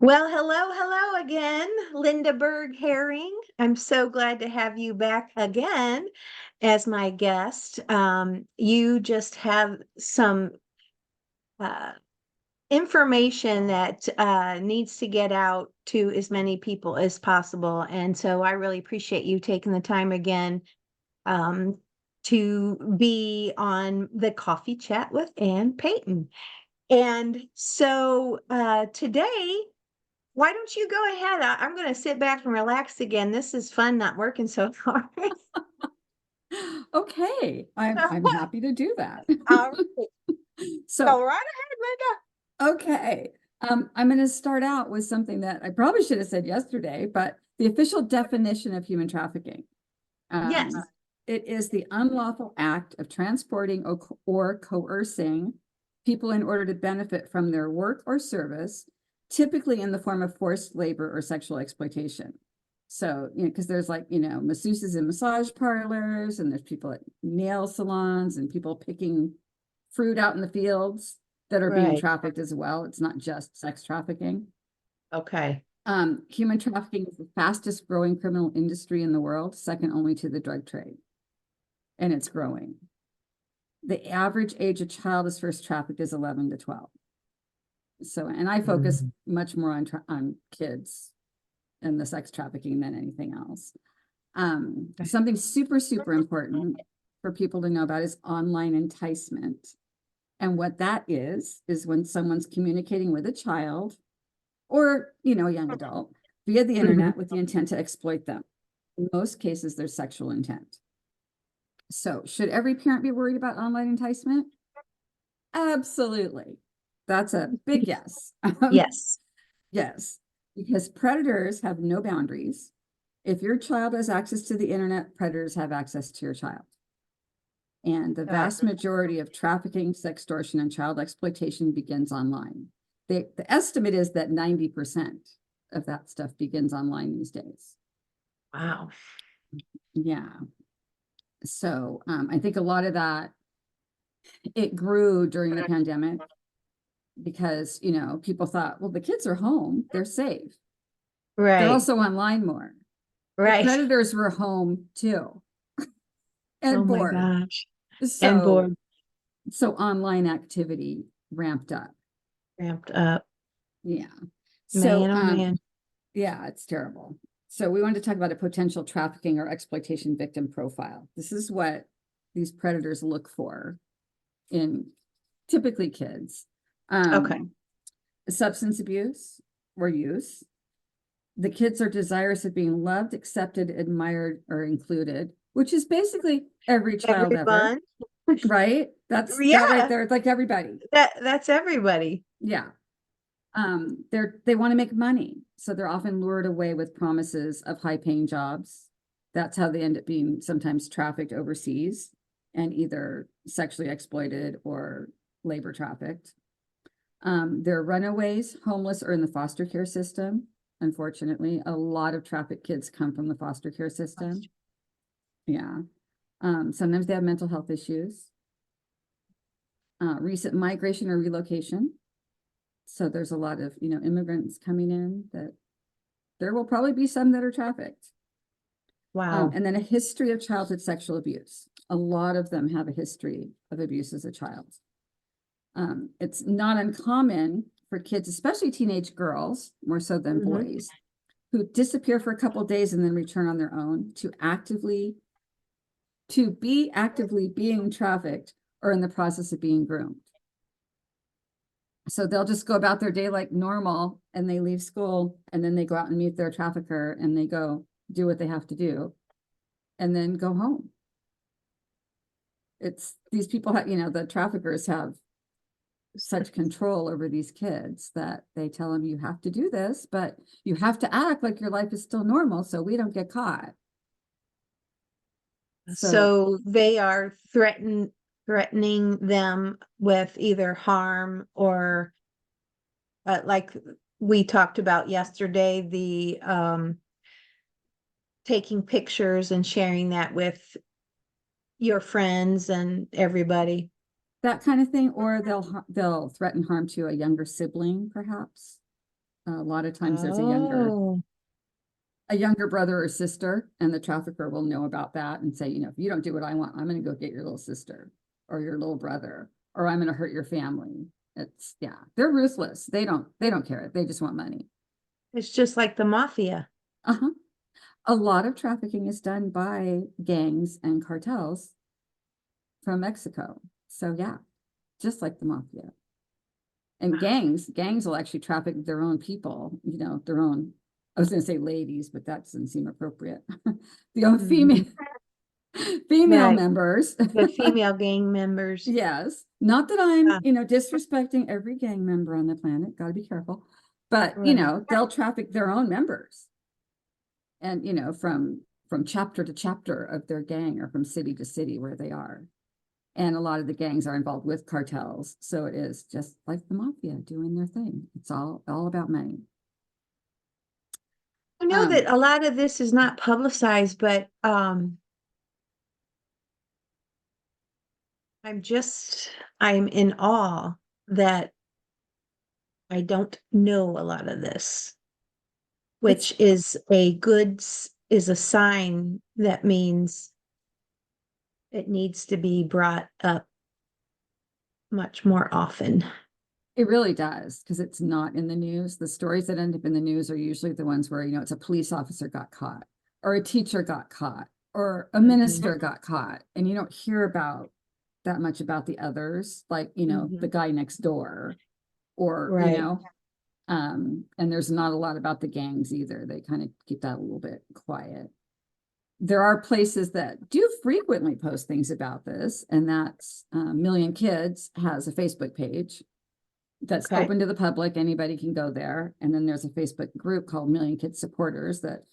Well, hello again, Lynda B Herring. I'm so glad to have you back again as my guest. You just have some uh, information that needs to get out to as many people as possible. And so I really appreciate you taking the time again um, to be on the Coffee Chat with Ann Payton. And so today, why don't you go ahead? I'm going to sit back and relax again. This is fun not working so hard. Okay, I'm happy to do that. All right. So, Go right ahead, Linda. okay, I'm going to start out with something that I probably should have said yesterday, but the official definition of human trafficking. Yes. It is the unlawful act of transporting or coercing people in order to benefit from their work or service, typically in the form of forced labor or sexual exploitation. So, because there's masseuses in massage parlors, and there's people at nail salons, and people picking fruit out in the fields that are being trafficked as well. It's not just sex trafficking. Okay. Human trafficking is the fastest growing criminal industry in the world, second only to the drug trade. And it's growing. The average age a child is first trafficked is 11 to 12. So, and I focus much more on kids and the sex trafficking than anything else. Something super, super important for people to know about is online enticement. And what that is when someone's communicating with a child or, a young adult via the internet with the intent to exploit them. In most cases, there's sexual intent. So should every parent be worried about online enticement? Absolutely. That's a big yes. Yes. Yes, because predators have no boundaries. If your child has access to the internet, predators have access to your child. And the vast majority of trafficking, sextortion, and child exploitation begins online. The estimate is that 90% of that stuff begins online these days. Wow. Yeah. So I think a lot of that, it grew during the pandemic because, people thought, well, the kids are home, they're safe. Right. They're also online more. Right. The predators were home too. And bored. My gosh. So, and bored. So online activity ramped up. Yeah. So, Man. yeah, it's terrible. So we wanted to talk about a potential trafficking or exploitation victim profile. This is what these predators look for in typically kids. Okay. Substance abuse or use. The kids are desirous of being loved, accepted, admired, or included, which is basically every child ever. Right? That's that right there. It's like everybody. That's everybody. Yeah. They want to make money. So they're often lured away with promises of high-paying jobs. That's how they end up being sometimes trafficked overseas and either sexually exploited or labor trafficked. They're runaways, homeless, or in the foster care system. Unfortunately, a lot of trafficked kids come from the foster care system. Yeah. Sometimes they have mental health issues. Recent migration or relocation. So there's a lot of, immigrants coming in that there will probably be some that are trafficked. Wow. And then a history of childhood sexual abuse. A lot of them have a history of abuse as a child. It's not uncommon for kids, especially teenage girls, more so than boys, who disappear for a couple of days and then return on their own to be actively being trafficked or in the process of being groomed. So they'll just go about their day like normal, and they leave school, and then they go out and meet their trafficker, and they go do what they have to do, and then go home. It's these people have, the traffickers have such control over these kids that they tell them, you have to do this, but you have to act like your life is still normal so we don't get caught. So they are threatening them with either harm or like we talked about yesterday, the taking pictures and sharing that with your friends and everybody. That kind of thing, or they'll threaten harm to a younger sibling, perhaps. A lot of times there's Oh, a younger brother or sister, and the trafficker will know about that and say, if you don't do what I want, I'm going to go get your little sister or your little brother, or I'm going to hurt your family. It's, yeah, they're ruthless. They don't care. They just want money. it's just like the mafia. Uh-huh. A lot of trafficking is done by gangs and cartels from Mexico. So yeah, just like the mafia. And gangs will actually traffic their own people, their own, I was going to say ladies, but that doesn't seem appropriate. The own Mhm. female Right. members. The female gang members. Yes. Not that I'm, Ah, disrespecting every gang member on the planet. Got to be careful. But, right. they'll traffic their own members. And, from chapter to chapter of their gang, or from city to city where they are. And a lot of the gangs are involved with cartels. So it is just like the mafia doing their thing. It's all about money. I know that a lot of this is not publicized, but I'm in awe that I don't know a lot of this, It's which is is a sign that means it needs to be brought up much more often. It really does, because it's not in the news. The stories that end up in the news are usually the ones where, it's a police officer got caught, or a teacher got caught, or a Mhm. minister got caught. And you don't hear about that much about the others, like, the Mhm. guy next door, or, Right. and there's not a lot about the gangs either. They kind of keep that a little bit quiet. There are places that do frequently post things about this, and that's Million Kids has a Facebook page that's Okay. open to the public. Anybody can go there. And then there's a Facebook group called Million Kids Supporters that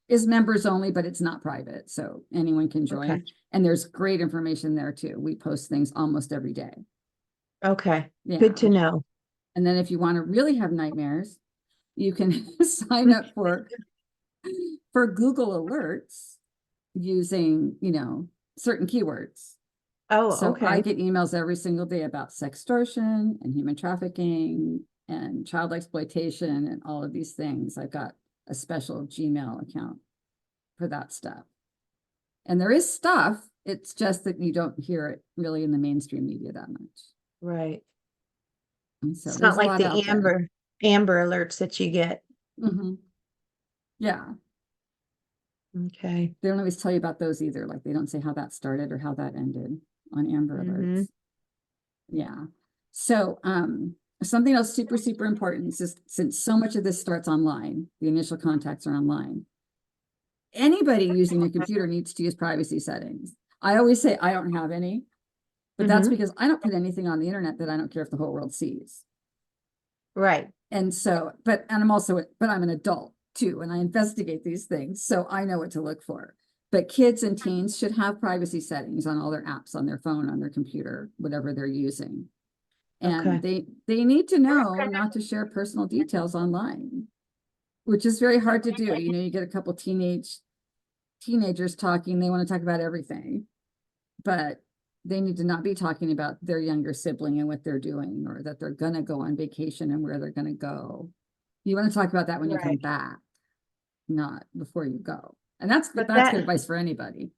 is members only, but it's not private. So anyone can join. Okay. And there's great information there too. We post things almost every day. Okay. Good Yeah. to know. And then if you want to really have nightmares, you can sign up for Google alerts using, certain keywords. Oh, So I okay. get emails every single day about sextortion and human trafficking and child exploitation and all of these things. I've got a special Gmail account for that stuff. And there is stuff. It's just that you don't hear it really in the mainstream media that much. Right. And so It's there's not a like lot the out there. amber alerts that you get. Yeah. Okay. They don't always tell you about those either. Like they don't say how that started or how that ended on Amber Mm-hmm. Alerts. Yeah. So something else super, super important is, since so much of this starts online, the initial contacts are online. Anybody using a computer needs to use privacy settings. I always say I don't have any, but that's Mm-hmm. because I don't put anything on the internet that I don't care if the whole world sees. Right. And so, but I'm an adult too, and I investigate these things, so I know what to look for. But kids and teens should have privacy settings on all their apps, on their phone, on their computer, whatever they're using. And Okay. they need to know not to share personal details online, which is very hard to do. You get a couple teenagers talking, they want to talk about everything, but they need to not be talking about their younger sibling and what they're doing, or that they're going to go on vacation and where they're going to go. You want to talk about that when you come Right. back, not before you go. And that's But good advice for anybody.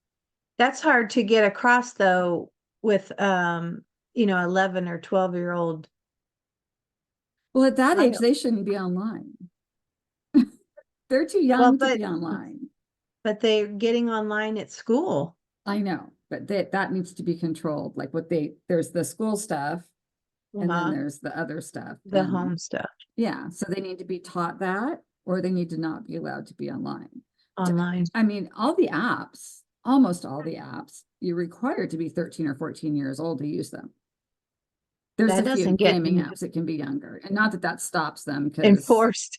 that's hard to get across though with 11 or 12-year-old Well, at that age, child. they shouldn't be online. They're too Well, young to be online. but they're getting online at school. I know, but that needs to be controlled. Like there's the school stuff, and then Uh-huh. there's the other stuff. The And home stuff yeah, so they need to be taught that, or they need to not be allowed to be online. online. I mean, almost all the apps, you're required to be 13 or 14 years old to use them. There's That a few doesn't get gaming apps that can be younger, and not that that stops them, because enforced.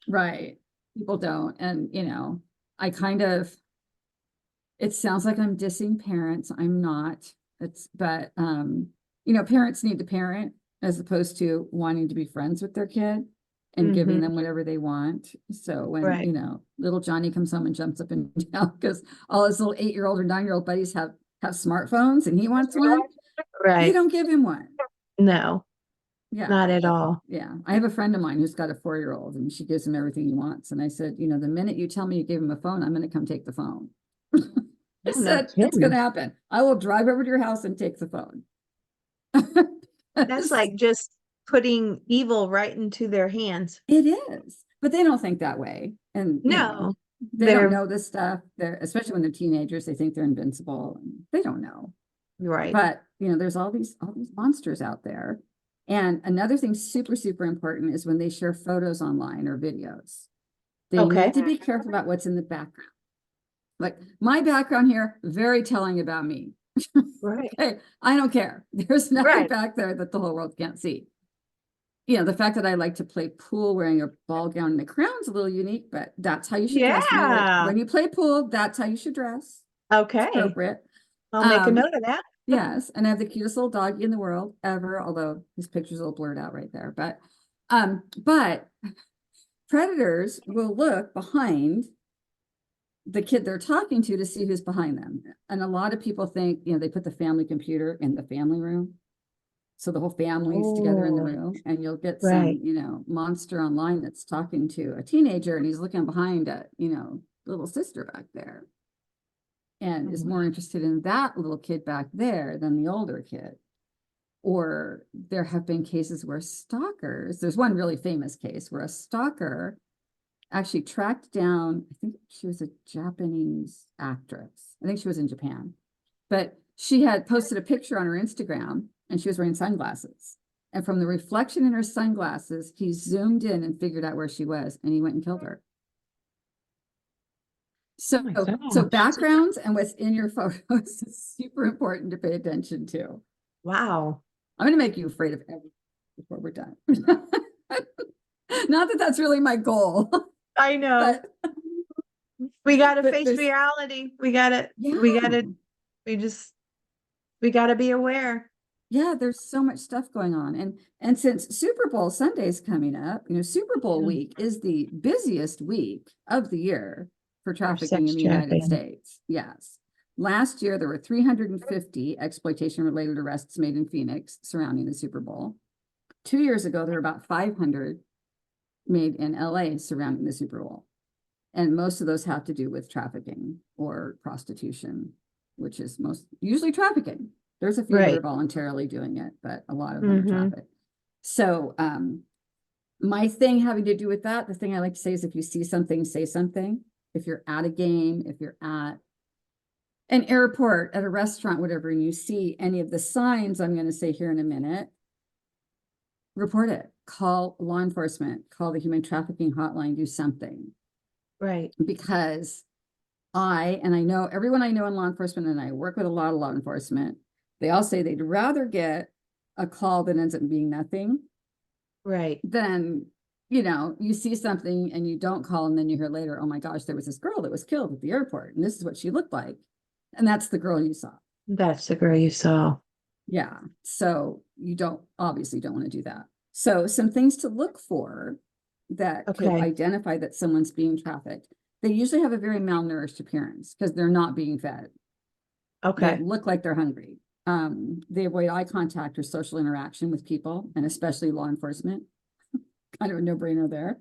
right, people don't. And I kind of, it sounds like I'm dissing parents. I'm not. But parents need to parent, as opposed to wanting to be friends with their kid and giving Mhm. them whatever they want. So when, Right. little Johnny comes home and jumps up and down because all his little 8-year-old or 9-year-old buddies have smartphones and he wants one, you Right. don't give him one. No. Yeah. not at all. Yeah. I have a friend of mine who's got a 4-year-old and she gives him everything he wants. And I said, you know, the minute you tell me you gave him a phone, I'm going to come take the phone. I Oh, no said, it's going kidding. to happen. I will drive over to your house and take the phone. That's like just putting evil right into their hands. It is, but they don't think that way. And, you know, No, they don't they're know this stuff. They're, especially when they're teenagers, they think they're invincible. And they don't know. right. But, you know, there's all these monsters out there. And another thing super, super important is when they share photos online or videos, they Okay. need to be careful about what's in the background. Like my background here, very telling about me. Right. Okay, I don't care. There's nothing Right. back there that the whole world can't see. You know, the fact that I like to play pool wearing a ball gown and a crown's a little unique, but that's how you should dress. Yeah. When you play pool, that's how you should dress. It's Okay. appropriate. I'll make a note of that. Yes, and I have the cutest little doggy in the world ever, although his picture's a little blurred out right there. But predators will look behind the kid they're talking to see who's behind them. And a lot of people think, you know, they put the family computer in the family room. So the whole family's together in the Oh, room, and you'll get right. some, you know, monster online that's talking to a teenager and he's looking behind a, you know, little sister back there and is more interested in that little kid back there than the older kid. Or there have been cases where stalkers, there's one really famous case where a stalker actually tracked down, I think she was a Japanese actress. I think she was in Japan, but she had posted a picture on her Instagram and she was wearing sunglasses. And from the reflection in her sunglasses, he zoomed in and figured out where she was and he went and killed her. Oh my So gosh. backgrounds and what's in your photos is super important to pay attention to. Wow. I'm going to make you afraid of everything before we're done. Not that that's really my goal, I know. but We got to face there's, reality. yeah. We got to be aware. Yeah, there's so much stuff going on. And since Super Bowl Sunday is coming up, you know, Super Bowl Yeah. week is the busiest week of the year for trafficking Sex in the United trafficking. States. Yes. Last year, there were 350 exploitation-related arrests made in Phoenix surrounding the Super Bowl. 2 years ago, there were about 500 made in LA surrounding the Super Bowl. And most of those have to do with trafficking or prostitution, which is usually trafficking. There's a few that are Right. voluntarily doing it, but a lot of them are Mm-hmm. trafficked. So my thing having to do with that, the thing I like to say is if you see something, say something. If you're at a game, if you're at an airport, at a restaurant, whatever, and you see any of the signs I'm going to say here in a minute, report it. Call law enforcement, call the human trafficking hotline, do something. Right. Because I know everyone I know in law enforcement, and I work with a lot of law enforcement, they all say they'd rather get a call that ends up being nothing Right. than, you know, you see something and you don't call and then you hear later, oh my gosh, there was this girl that was killed at the airport and this is what she looked like. And that's the girl you saw. That's the girl you saw. Yeah. So you obviously don't want to do that. So some things to look for that could Okay. identify that someone's being trafficked. They usually have a very malnourished appearance because they're not being fed. They Okay. look like they're hungry. They avoid eye contact or social interaction with people, and especially law enforcement. Kind of a no-brainer there.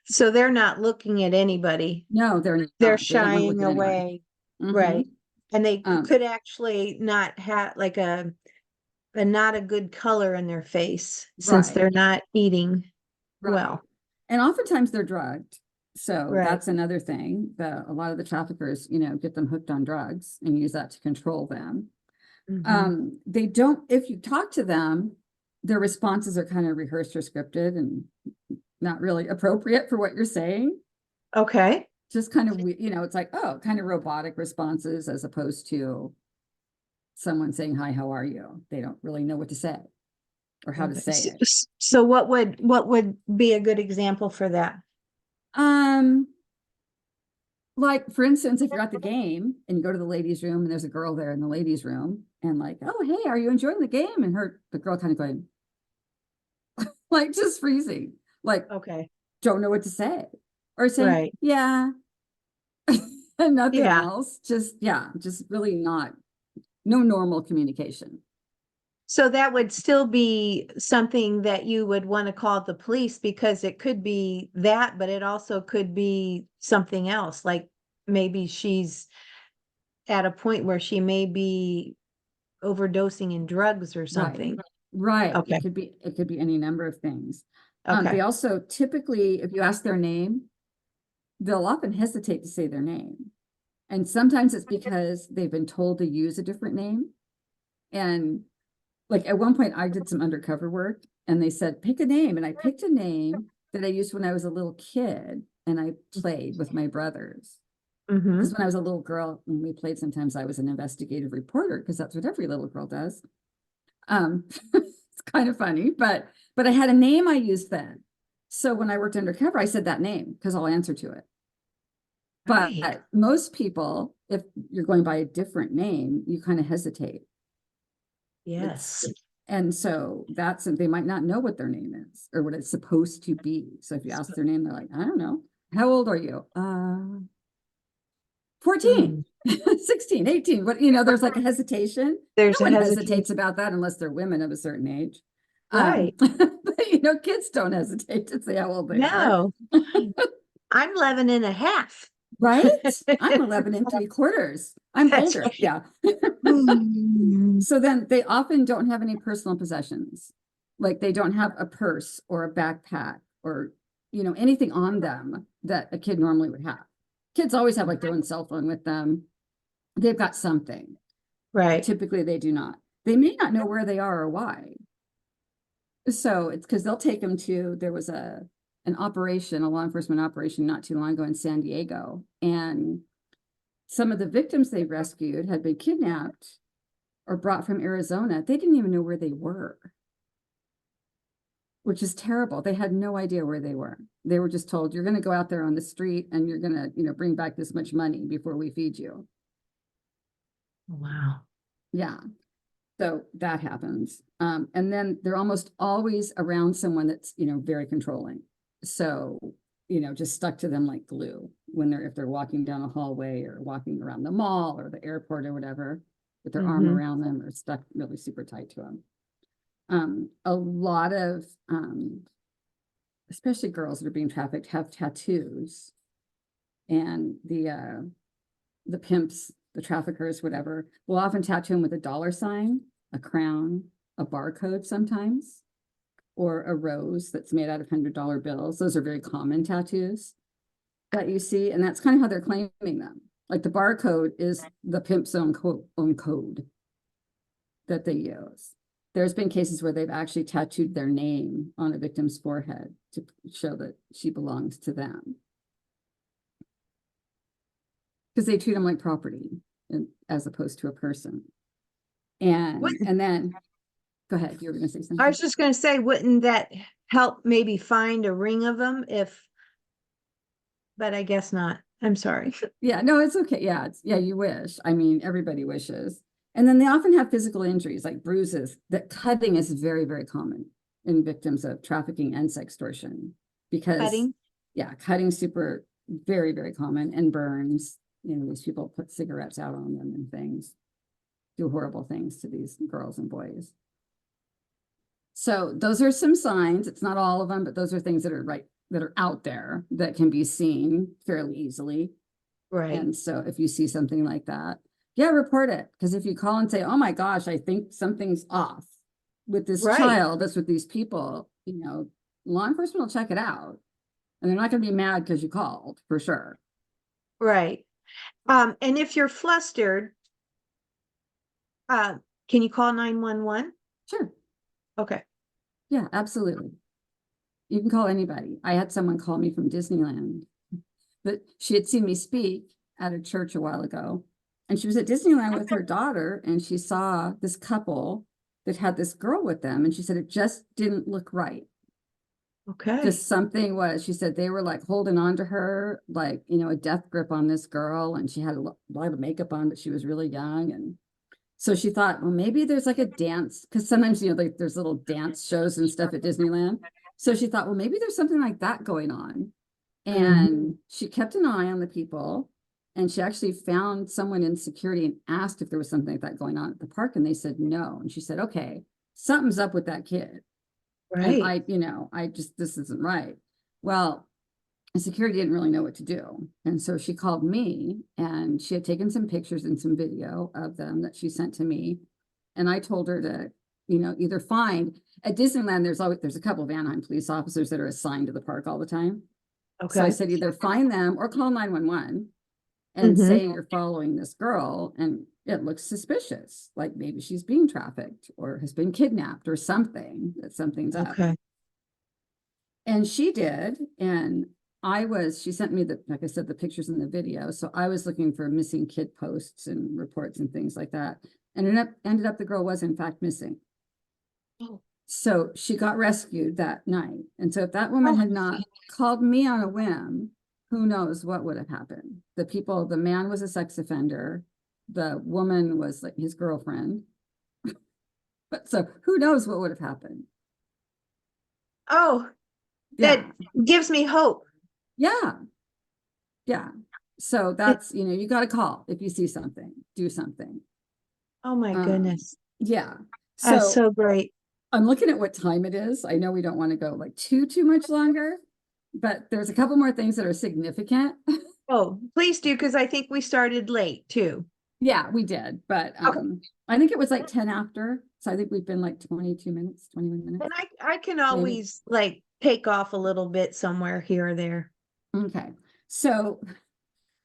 So they're not looking at anybody. No, they're They're not. They don't want to look shying at anyone. away. Mhm. Right. And they Um, could actually not have like a not a good color in their face since right, they're not eating right. well. And oftentimes they're drugged. So Right. that's another thing that a lot of the traffickers, you know, get them hooked on drugs and use that to control them. Mhm. They don't, if you talk to them, their responses are kind of rehearsed or scripted and not really appropriate for what you're saying. Okay. Just kind of, you know, it's like, oh, kind of robotic responses as opposed to someone saying, hi, how are you? They don't really know what to say or how to Okay. say it. So what would be a good example for that? Um, like for instance, if you're at the game and you go to the ladies' room and there's a girl there in the ladies' room and like, oh, hey, are you enjoying the game? And the girl kind of going, like just freezing, like Okay. don't know what to say. Or saying, Right. yeah, and nothing Yeah. else. Just really no normal communication. So that would still be something that you would want to call the police, because it could be that, but it also could be something else. Like maybe she's at a point where she may be overdosing in drugs or something. Right. Okay. It could be any number of things. Okay. They also typically, if you ask their name, they'll often hesitate to say their name. And sometimes it's because they've been told to use a different name. And like at one point I did some undercover work and they said, pick a name. And I picked a name that I used when I was a little kid and I played with my brothers. Mm-hmm. Because when I was a little girl, when we played, sometimes I was an investigative reporter because that's what every little girl does. It's kind of funny, but I had a name I used then. So when I worked undercover, I said that name because I'll answer to it. But Right. most people, if you're going by a different name, you kind of hesitate. Yes. And so that's, they might not know what their name is or what it's supposed to be. So if you ask their name, they're like, I don't know. How old are you? 14, 16, 18. What, there's like a hesitation. There's No a one hesitation. hesitates about that unless they're women of a certain age. Right. But kids don't hesitate to say how old they are. No. I'm 11 and a half. Right? I'm 11 and 3/4. I'm That's older. right. Yeah. Mm. So then they often don't have any personal possessions. Like they don't have a purse or a backpack or, anything on them that a kid normally would have. Kids always have like their own cell phone with them. They've got something. Right. Typically they do not. They may not know where they are or why. So it's because they'll take them to, there was an operation, a law enforcement operation not too long ago in San Diego. And some of the victims they rescued had been kidnapped or brought from Arizona. They didn't even know where they were, which is terrible. They had no idea where they were. They were just told, you're going to go out there on the street and you're going to, bring back this much money before we feed you. Wow. Yeah. So that happens. And then they're almost always around someone that's, very controlling. So, just stuck to them like glue if they're walking down a hallway or walking around the mall or the airport or whatever, with their arm around them or stuck really super tight to them. A lot of, especially girls that are being trafficked have tattoos, and the pimps, the traffickers, whatever, will often tattoo them with a $sign, a crown, a barcode sometimes, or a rose that's made out of $100 bills. Those are very common tattoos that you see, and that's kind of how they're claiming them. Like the barcode is the pimp's own code that they use. There's been cases where they've actually tattooed their name on a victim's forehead to show that she belongs to them. Because they treat them like property as opposed to a person. And then, go ahead, you were going to say something. I was just going to say, wouldn't that help maybe find a ring of them but I guess not. I'm sorry. Yeah, no, it's okay. Yeah, you wish. I mean, everybody wishes. And then they often have physical injuries like bruises. That cutting is very, very common in victims of trafficking and sextortion, because cutting super, very, very common, and burns. These people put cigarettes out on them and things, do horrible things to these girls and boys. So those are some signs. It's not all of them, but those are things that are out there that can be seen fairly easily. Right. And so if you see something like that, report it. Because if you call and say, oh my gosh, I think something's off with this child, that's with these people, law enforcement will check it out. And they're not going to be mad because you called, for sure. Right. And if you're flustered, can you call 911? Sure. Okay. Yeah, absolutely. You can call anybody. I had someone call me from Disneyland, but she had seen me speak at a church a while ago, and she was at Disneyland with her daughter, and she saw this couple that had this girl with them, and she said it just didn't look right. Okay. Just something was, she said they were like holding on to her, like, a death grip on this girl, and she had a lot of makeup on, but she was really young. And so she thought, well, maybe there's like a dance, because sometimes, like there's little dance shows and stuff at Disneyland. So she thought, well, maybe there's something like that going on. And she kept an eye on the people, and she actually found someone in security and asked if there was something like that going on at the park. And they said no. And she said, okay, something's up with that kid. And Right. this isn't right. Well, the security didn't really know what to do. And so she called me, and she had taken some pictures and some video of them that she sent to me. And I told her to, either find at Disneyland, there's a couple of Anaheim police officers that are assigned to the park all the time. So I Okay. said, either find them or call 911 and Mm-hmm. say you're following this girl and it looks suspicious, like maybe she's being trafficked or has been kidnapped or something, that something's up. Okay. And she did. And she sent me like I said, the pictures and the video. So I was looking for missing kid posts and reports and things like that. And ended up the girl was in fact missing. Oh. So she got rescued that night. And so if that woman had not called me on a whim, who knows what would have happened. The man was a sex offender. The woman was like his girlfriend. But so who knows what would have happened. Oh, Yeah. that gives me hope. Yeah. Yeah. So that's, you got to call if you see something, do something. Oh my goodness. Yeah. That's So so great. I'm looking at what time it is. I know we don't want to go like too much longer, but there's a couple more things that are significant. Oh, please do, because I think we started late too. Yeah, we did, but Okay. I think it was like 10 after. So I think we've been like 22 minutes, 21 minutes. And I can Maybe. always like take off a little bit somewhere here or there. Okay. So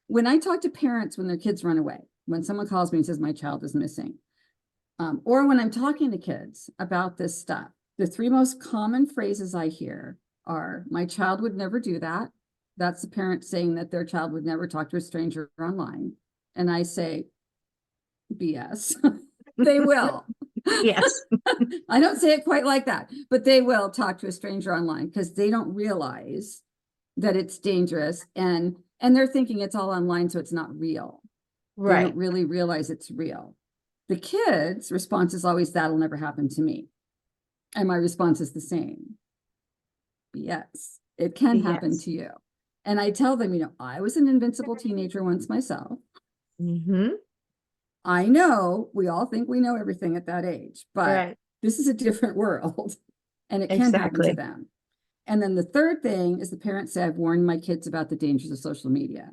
when I talk to parents when their kids run away, when someone calls me and says my child is missing, or when I'm talking to kids about this stuff, the three most common phrases I hear are, my child would never do that. That's the parent saying that their child would never talk to a stranger online. And I say, BS. They will. Yes. I don't say it quite like that, but they will talk to a stranger online because they don't realize that it's dangerous, and they're thinking it's all online, so it's not real. They Right. don't really realize it's real. The kids' response is always, that'll never happen to me. And my response is the same. Yes, it can happen Yes. to you. And I tell them, I was an invincible teenager once myself. Mm-hmm. I know we all think we know everything at that age, but Right. this is a different world and it can happen to Exactly. them. And then the third thing is the parents say, I've warned my kids about the dangers of social media.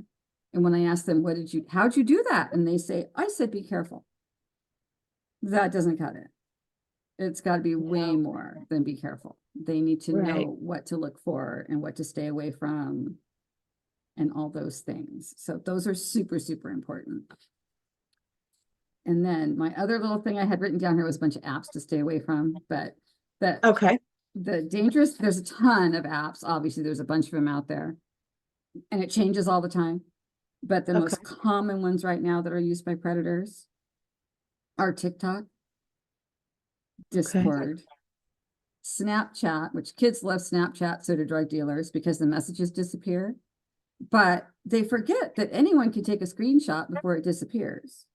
And when I ask them, how'd you do that? And they say, I said, be careful. That doesn't cut it. It's got to be way more than be careful. They need to know what to look for and what to stay away from and all those things. So those are super, super important. And then my other little thing I had written down here was a bunch of apps to stay away from, but Okay. there's a ton of apps. Obviously, there's a bunch of them out there and it changes all the time. But the most common ones right now that are used by predators are TikTok, Discord, Snapchat, which kids love Snapchat, so do drug dealers because the messages disappear. But they forget that anyone can take a screenshot before it disappears.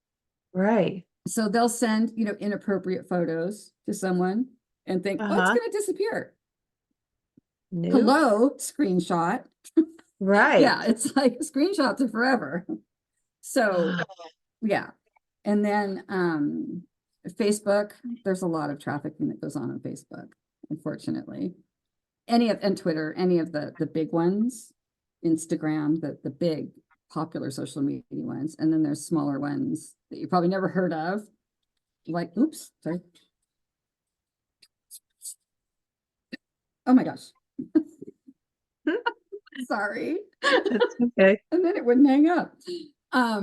Right. So they'll send, inappropriate photos to someone and think, oh, it's going to disappear. Nope. Hello, screenshot. Right. Yeah, it's like screenshots are forever. So yeah. And then Facebook, there's a lot of trafficking that goes on Facebook, unfortunately. And Twitter, any of the big ones, Instagram, the big popular social media ones. And then there's smaller ones that you probably never heard of. Like, oops, sorry. Oh my gosh. Sorry. That's okay. And then it wouldn't hang up. I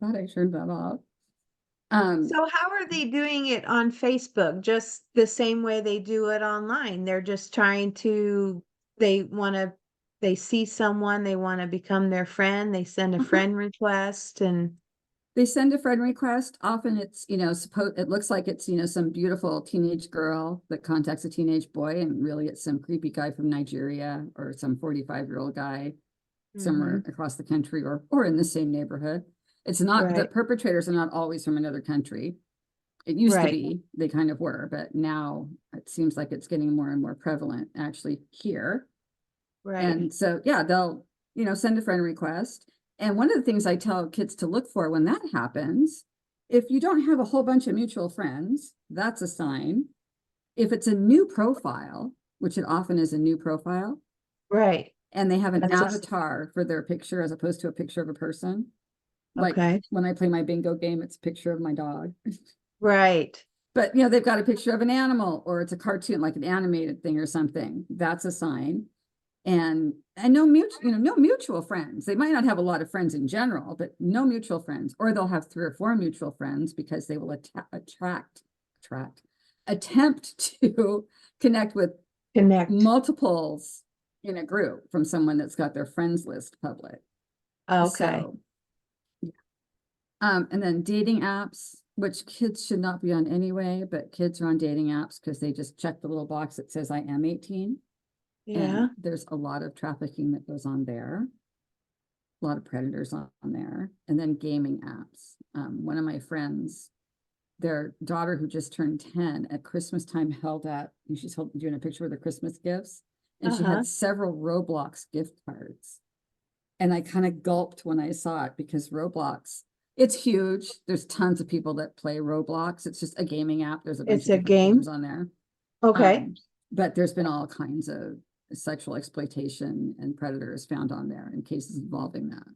thought I turned that off. So how are they doing it on Facebook? Just the same way they do it online. They're just trying to, they see someone, they want to become their friend, they send a friend request and they send a friend request. Often it's, it looks like it's, some beautiful teenage girl that contacts a teenage boy, and really it's some creepy guy from Nigeria or some 45-year-old guy somewhere across the country or in the same neighborhood. It's not, the perpetrators are not always from another country. It used to be, they kind of were, but now it seems like it's getting more and more prevalent actually here. Right. And so, yeah, they'll, send a friend request. And one of the things I tell kids to look for when that happens if you don't have a whole bunch of mutual friends, that's a sign. If it's a new profile, which it often is a new profile, Right. and they have an That's a- avatar for their picture as opposed to a picture of a person. Like Okay. when I play my bingo game, it's a picture of my dog. Right. But you know, they've got a picture of an animal, or it's a cartoon, like an animated thing or something. That's a sign. And no mutual, you know, no mutual friends. They might not have a lot of friends in general, but no mutual friends, or they'll have 3 or 4 mutual friends because they will attempt to connect with Connect. multiples in a group from someone that's got their friends list public. Okay. So, and then dating apps, which kids should not be on anyway, but kids are on dating apps because they just check the little box that says I am 18. Yeah. And there's a lot of trafficking that goes on there. A lot of predators on there. And then gaming apps. One of my friends, their daughter who just turned 10 at Christmas time she's doing a picture with her Christmas gifts. And she Uh-huh. had several Roblox gift cards. And I kind of gulped when I saw it because Roblox, it's huge. There's tons of people that play Roblox. It's just a gaming app. There's a bunch It's of a different games game. on there. Okay. But there's been all kinds of sexual exploitation and predators found on there in cases involving that.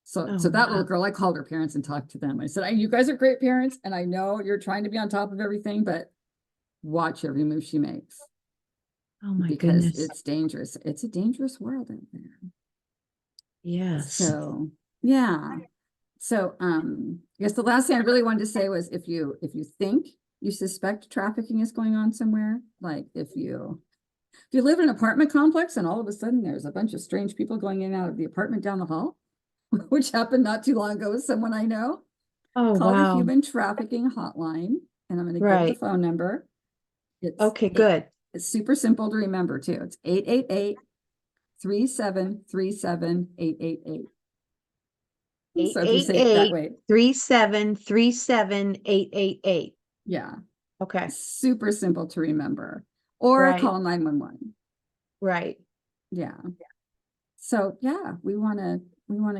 So Oh, that little wow. girl, I called her parents and talked to them. I said, you guys are great parents, and I know you're trying to be on top of everything, but watch every move she makes Oh my because goodness. it's dangerous. It's a dangerous world out there. Yes. So yeah. So I guess the last thing I really wanted to say was if you think you suspect trafficking is going on somewhere, like if you live in an apartment complex and all of a sudden there's a bunch of strange people going in and out of the apartment down the hall, which happened not too long ago with someone I know, Oh, call the wow. human trafficking hotline. And I'm going to give the Right. phone number. Okay, good. It's super simple to remember too. It's 888-3737-888. Eight So if you eight say it that eight way, 3737 888. yeah, Okay. super simple to remember. Or Right. call 911. Right. Yeah. So yeah, we want to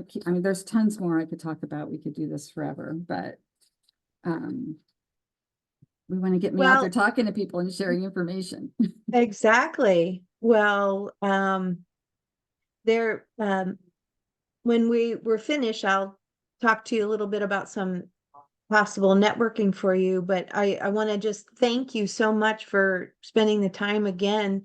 keep, I mean, there's tons more I could talk about. We could do this forever, but we want to get me out there Well, talking to people and sharing information. exactly. Well, there, when we were finished, I'll talk to you a little bit about some possible networking for you, but I want to just thank you so much for spending the time again